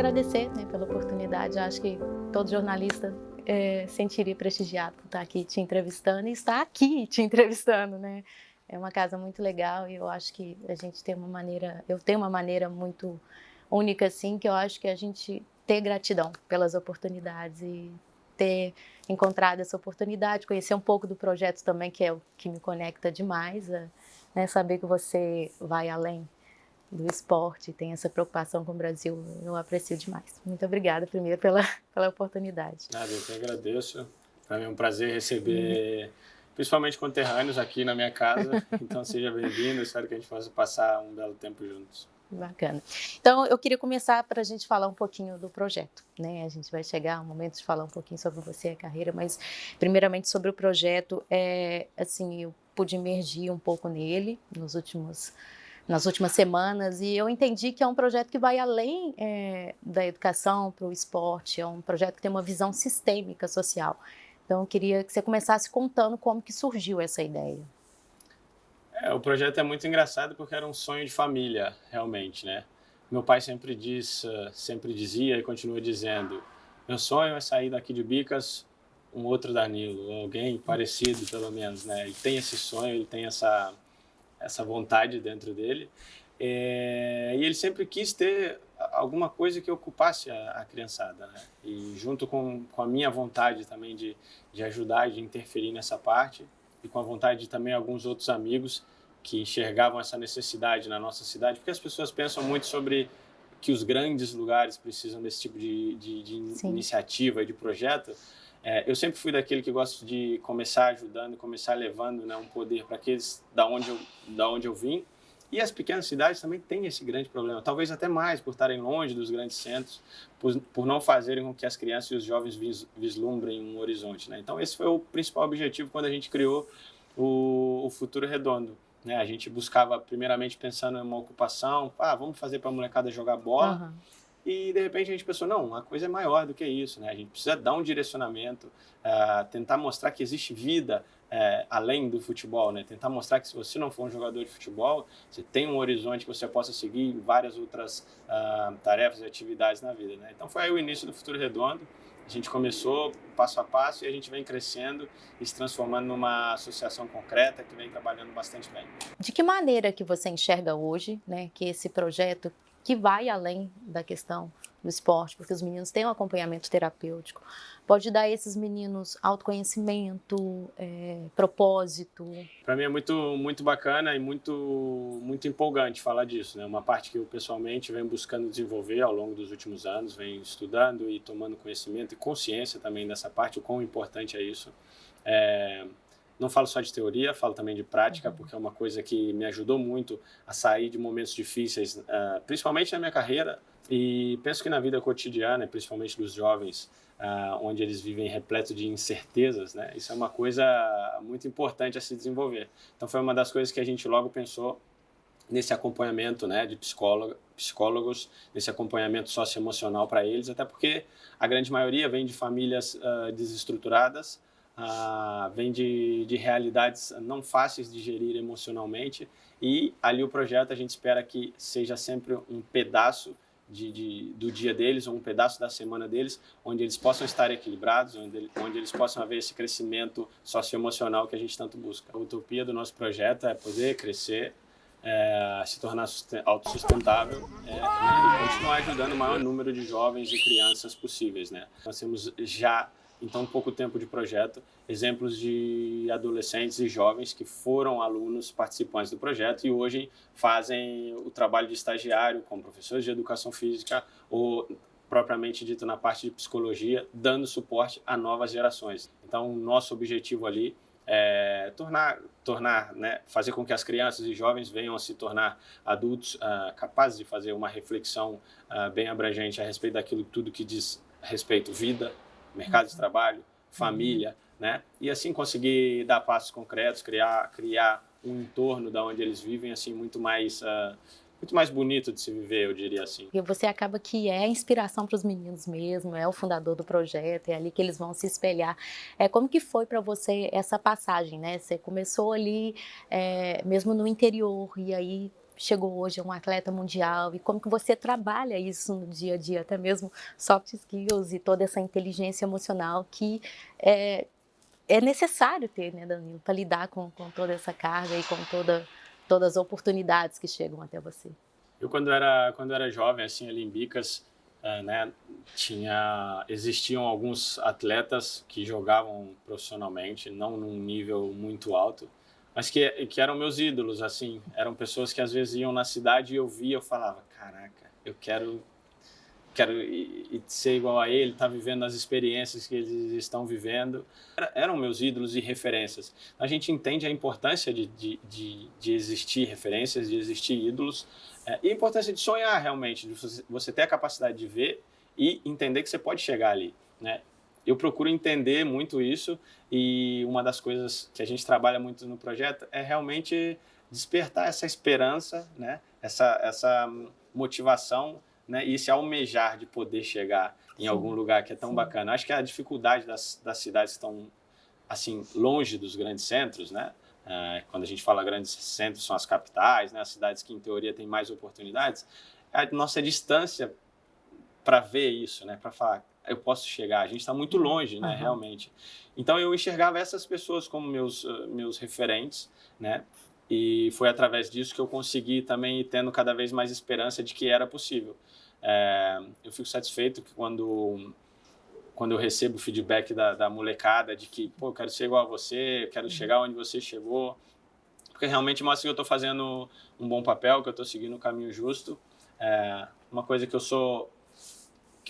agradecer, né, pela oportunidade. Eu acho que todo jornalista sentiria prestigiado por estar aqui te entrevistando e estar aqui te entrevistando, né? É uma casa muito legal e eu acho que a gente tem eu tenho uma maneira muito única, assim, que eu acho que a gente ter gratidão pelas oportunidades e ter encontrado essa oportunidade, conhecer um pouco do projeto também, que é o que me conecta demais, né, saber que você vai além do esporte, tem essa preocupação com o Brasil, eu aprecio demais. Muito obrigada, primeiro, pela oportunidade. Nada, eu que agradeço. Para mim é um prazer receber, principalmente conterrâneos aqui na minha casa. Então seja bem-vindo, espero que a gente possa passar um belo tempo juntos. Bacana. Então, eu queria começar para a gente falar um pouquinho do projeto, né? A gente vai chegar ao momento de falar um pouquinho sobre você e a carreira, mas primeiramente sobre o projeto, assim, eu pude imergir um pouco nele nas últimas semanas e eu entendi que é um projeto que vai além da educação para o esporte, é um projeto que tem uma visão sistêmica social. Então, eu queria que você começasse contando como que surgiu essa ideia. O projeto é muito engraçado porque era um sonho de família, realmente, né? Meu pai sempre dizia e continua dizendo: meu sonho é sair daqui de Bicas um outro Danilo, alguém parecido pelo menos, né? Ele tem esse sonho, ele tem essa vontade dentro dele. E ele sempre quis ter alguma coisa que ocupasse a criançada, né? E junto com a minha vontade também de ajudar, de interferir nessa parte, e com a vontade de também alguns outros amigos que enxergavam essa necessidade na nossa cidade, porque as pessoas pensam muito sobre que os grandes lugares precisam desse tipo de iniciativa, de projeto. Eu sempre fui daquele que gosta de começar ajudando, começar levando, né, um poder para aqueles da onde eu vim. E as pequenas cidades também têm esse grande problema, talvez até mais por estarem longe dos grandes centros, por não fazerem com que as crianças e os jovens vislumbrem um horizonte, né? Então esse foi o principal objetivo quando a gente criou o Futuro Redondo, né? A gente buscava primeiramente pensando em uma ocupação, vamos fazer para a molecada jogar bola. Uhum. E, de repente, a gente pensou, não, a coisa é maior do que isso, né? A gente precisa dar um direcionamento, tentar mostrar que existe vida além do futebol, né? Tentar mostrar que se você não for um jogador de futebol, você tem um horizonte que você possa seguir em várias outras tarefas e atividades na vida, né? Então, foi aí o início do Futuro Redondo. A gente começou passo a passo e a gente vem crescendo e se transformando numa associação concreta que vem trabalhando bastante bem. De que maneira que você enxerga hoje, né, que esse projeto que vai além da questão do esporte, porque os meninos têm um acompanhamento terapêutico, pode dar a esses meninos autoconhecimento, propósito? Para mim é muito bacana e muito empolgante falar disso, né? Uma parte que eu pessoalmente venho buscando desenvolver ao longo dos últimos anos, venho estudando e tomando conhecimento e consciência também dessa parte, o quão importante é isso. Não falo só de teoria, falo também de prática, porque é uma coisa que me ajudou muito a sair de momentos difíceis, principalmente na minha carreira, e penso que na vida cotidiana, principalmente dos jovens, onde eles vivem repleto de incertezas, né? Isso é uma coisa muito importante a se desenvolver. Então foi uma das coisas que a gente logo pensou nesse acompanhamento, né, de psicólogos, nesse acompanhamento socioemocional para eles, até porque a grande maioria vem de famílias desestruturadas, vem de realidades não fáceis de gerir emocionalmente, e ali o projeto a gente espera que seja sempre um pedaço do dia deles, ou um pedaço da semana deles, onde eles possam estar equilibrados, onde eles possam haver esse crescimento socioemocional que a gente tanto busca. A utopia do nosso projeto é poder crescer, se tornar autossustentável e continuar ajudando o maior número de jovens e crianças possíveis, né? Nós temos já, em tão pouco tempo de projeto, exemplos de adolescentes e jovens que foram alunos participantes do projeto e hoje fazem o trabalho de estagiário como professores de educação física ou, propriamente dito, na parte de psicologia, dando suporte a novas gerações. Então, nosso objetivo ali é tornar, né, fazer com que as crianças e jovens venham a se tornar adultos capazes de fazer uma reflexão bem abrangente a respeito daquilo tudo que diz respeito à vida, mercado de trabalho, família, né? E assim conseguir dar passos concretos, criar um entorno da onde eles vivem assim muito mais bonito de se viver, eu diria assim. E você acaba que é a inspiração para os meninos mesmo, é o fundador do projeto, é ali que eles vão se espelhar. Como que foi para você essa passagem, né? Você começou ali mesmo no interior e aí chegou hoje a um atleta mundial e como que você trabalha isso no dia a dia, até mesmo soft skills e toda essa inteligência emocional que é necessário ter, né, Danilo, para lidar com toda essa carga e com todas as oportunidades que chegam até você. Eu, quando era jovem, assim, ali em Bicas, né, existiam alguns atletas que jogavam profissionalmente, não num nível muito alto, mas que eram meus ídolos, assim. Eram pessoas que às vezes iam na cidade e eu via, eu falava, caraca, eu quero ser igual a ele, estar vivendo as experiências que eles estão vivendo. Eram meus ídolos e referências. A gente entende a importância de existir referências, de existir ídolos, e a importância de sonhar realmente, de você ter a capacidade de ver e entender que você pode chegar ali, né? Eu procuro entender muito isso, e uma das coisas que a gente trabalha muito no projeto é realmente despertar essa esperança, né? Essa motivação, né, e esse almejar de poder chegar em algum lugar que é tão bacana. Acho que a dificuldade das cidades que estão assim, longe dos grandes centros, né? Quando a gente fala grandes centros, são as capitais, né? As cidades que, em teoria, têm mais oportunidades. A nossa distância para ver isso, né? Para falar, eu posso chegar. A gente está muito longe, né? Realmente. Então, eu enxergava essas pessoas como meus referentes, né? E foi através disso que eu consegui também ir tendo cada vez mais esperança de que era possível. Eu fico satisfeito que quando eu recebo o feedback da molecada de que, pô, eu quero ser igual a você, eu quero chegar onde você chegou, porque realmente mostra que eu estou fazendo um bom papel, que eu estou seguindo o caminho justo. Uma coisa que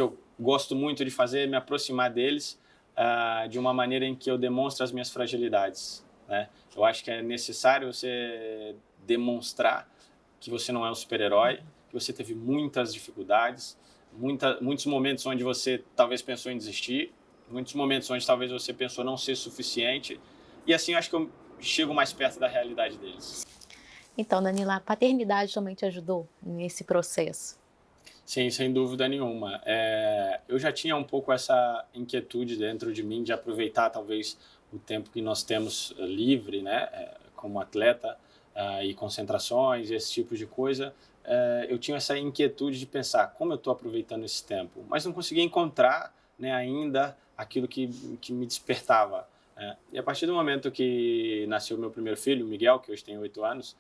eu gosto muito de fazer é me aproximar deles de uma maneira em que eu demonstro as minhas fragilidades, né? Eu acho que é necessário você demonstrar que você não é um super-herói, que você teve muitas dificuldades, muitos momentos onde você talvez pensou em desistir, muitos momentos onde talvez você pensou não ser suficiente, e assim eu acho que eu chego mais perto da realidade deles. Então, Danilo, a paternidade também te ajudou nesse processo? Sim, sem dúvida nenhuma. Eu já tinha um pouco essa inquietude dentro de mim de aproveitar talvez o tempo que nós temos livre, né, como atleta, e concentrações, esse tipo de coisa. Eu tinha essa inquietude de pensar como eu estou aproveitando esse tempo, mas não conseguia encontrar, né, ainda aquilo que me despertava. E a partir do momento que nasceu meu primeiro filho, o Miguel, que hoje tem 8 anos,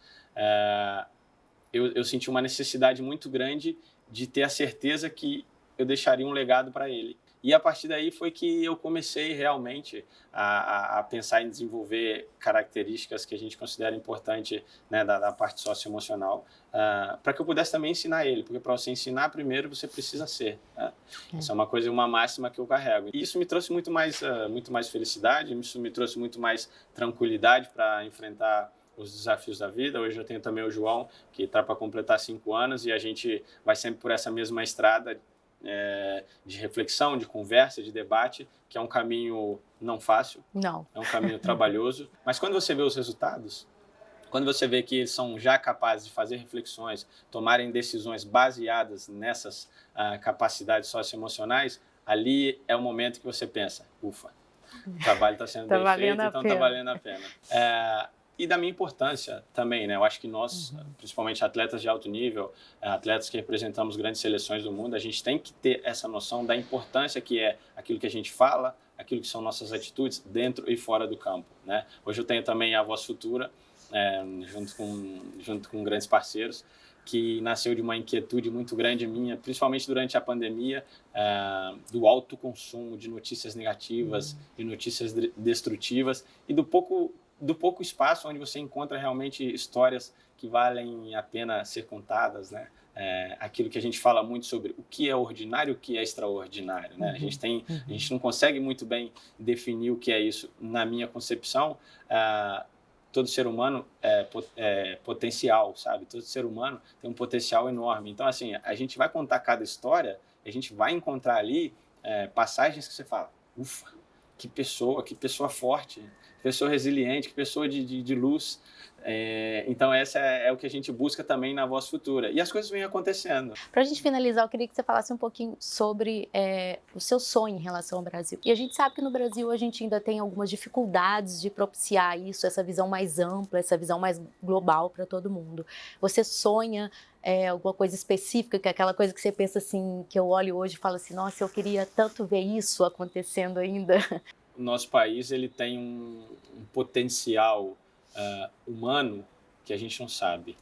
eu senti uma necessidade muito grande de ter a certeza que eu deixaria um legado para ele. E a partir daí foi que eu comecei realmente a pensar em desenvolver características que a gente considera importante, né, da parte socioemocional, para que eu pudesse também ensinar ele, porque para você ensinar primeiro você precisa ser, né? Isso é uma coisa, uma máxima que eu carrego. E isso me trouxe muito mais felicidade, isso me trouxe muito mais tranquilidade para enfrentar os desafios da vida. Hoje eu tenho também o João, que está para completar 5 anos, e a gente vai sempre por essa mesma estrada de reflexão, de conversa, de debate, que é um caminho não fácil, Não. É um caminho trabalhoso, mas quando você vê os resultados, quando você vê que eles são já capazes de fazer reflexões, tomarem decisões baseadas nessas capacidades socioemocionais, ali é o momento que você pensa, ufa, o trabalho está sendo bem feito, então está valendo a pena. E da minha importância também, né? Eu acho que nós, principalmente atletas de alto nível, atletas que representamos grandes seleções do mundo, a gente tem que ter essa noção da importância que é aquilo que a gente fala, aquilo que são nossas atitudes dentro e fora do campo, né? Hoje eu tenho também a Voz Futura, junto com grandes parceiros, que nasceu de uma inquietude muito grande minha, principalmente durante a pandemia, do alto consumo de notícias negativas e notícias destrutivas, e do pouco espaço onde você encontra realmente histórias que valem a pena ser contadas, né? Aquilo que a gente fala muito sobre o que é ordinário e o que é extraordinário, né? A gente não consegue muito bem definir o que é isso. Na minha concepção, todo ser humano é potencial, sabe? Todo ser humano tem um potencial enorme. Então, assim, a gente vai contar cada história, a gente vai encontrar ali passagens que você fala, ufa, que pessoa forte, pessoa resiliente, que pessoa de luz. Então, essa é o que a gente busca também na Voz Futura. E as coisas vêm acontecendo. Para a gente finalizar, eu queria que você falasse um pouquinho sobre o seu sonho em relação ao Brasil. E a gente sabe que no Brasil a gente ainda tem algumas dificuldades de propiciar isso, essa visão mais ampla, essa visão mais global para todo mundo. Você sonha alguma coisa específica, que é aquela coisa que você pensa assim, que eu olho hoje e falo assim, nossa, eu queria tanto ver isso acontecendo ainda. O nosso país ele tem um potencial humano que a gente não sabe.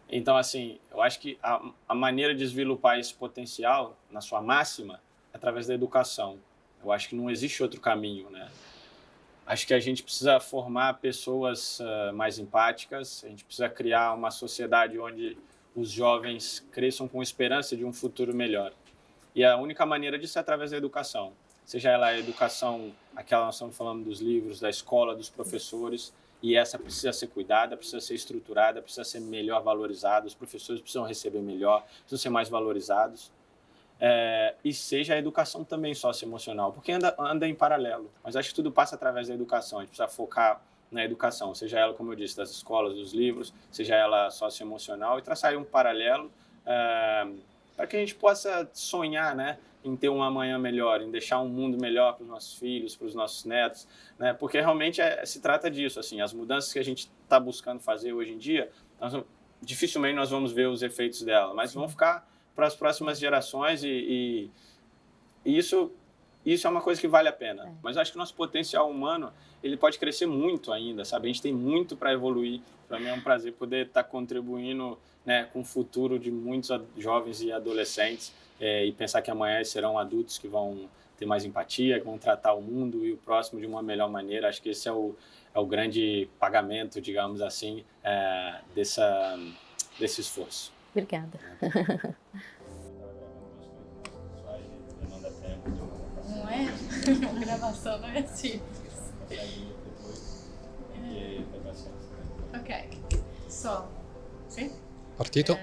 Então, assim, eu acho que a maneira de desvilupar esse potencial, na sua máxima, é através da educação. Eu acho que não existe outro caminho, né? Acho que a gente precisa formar pessoas mais empáticas, a gente precisa criar uma sociedade onde os jovens cresçam com esperança de um futuro melhor. E a única maneira disso é através da educação. Seja ela a educação, aquela nós estamos falando dos livros, da escola, dos professores, e essa precisa ser cuidada, precisa ser estruturada, precisa ser melhor valorizada, os professores precisam receber melhor, precisam ser mais valorizados. E seja a educação também socioemocional, porque anda em paralelo. Mas acho que tudo passa através da educação, a gente precisa focar na educação, seja ela, como eu disse, das escolas, dos livros, seja ela socioemocional, e traçar aí um paralelo para que a gente possa sonhar, né, em ter um amanhã melhor, em deixar um mundo melhor para os nossos filhos, para os nossos netos, né, porque realmente se trata disso, assim, as mudanças que a gente está buscando fazer hoje em dia, dificilmente nós vamos ver os efeitos dela, mas vão ficar para as próximas gerações e isso é uma coisa que vale a pena. Mas eu acho que o nosso potencial humano ele pode crescer muito ainda, sabe? A gente tem muito para evoluir. Para mim é um prazer poder estar contribuindo, né, com o futuro de muitos jovens e adolescentes e pensar que amanhã serão adultos que vão ter mais empatia, que vão tratar o mundo e o próximo de uma melhor maneira. Acho que esse é o grande pagamento, digamos assim, desse esforço. Obrigada. Não é? A gravação não é simples. Ok. Só. Sim? Partito?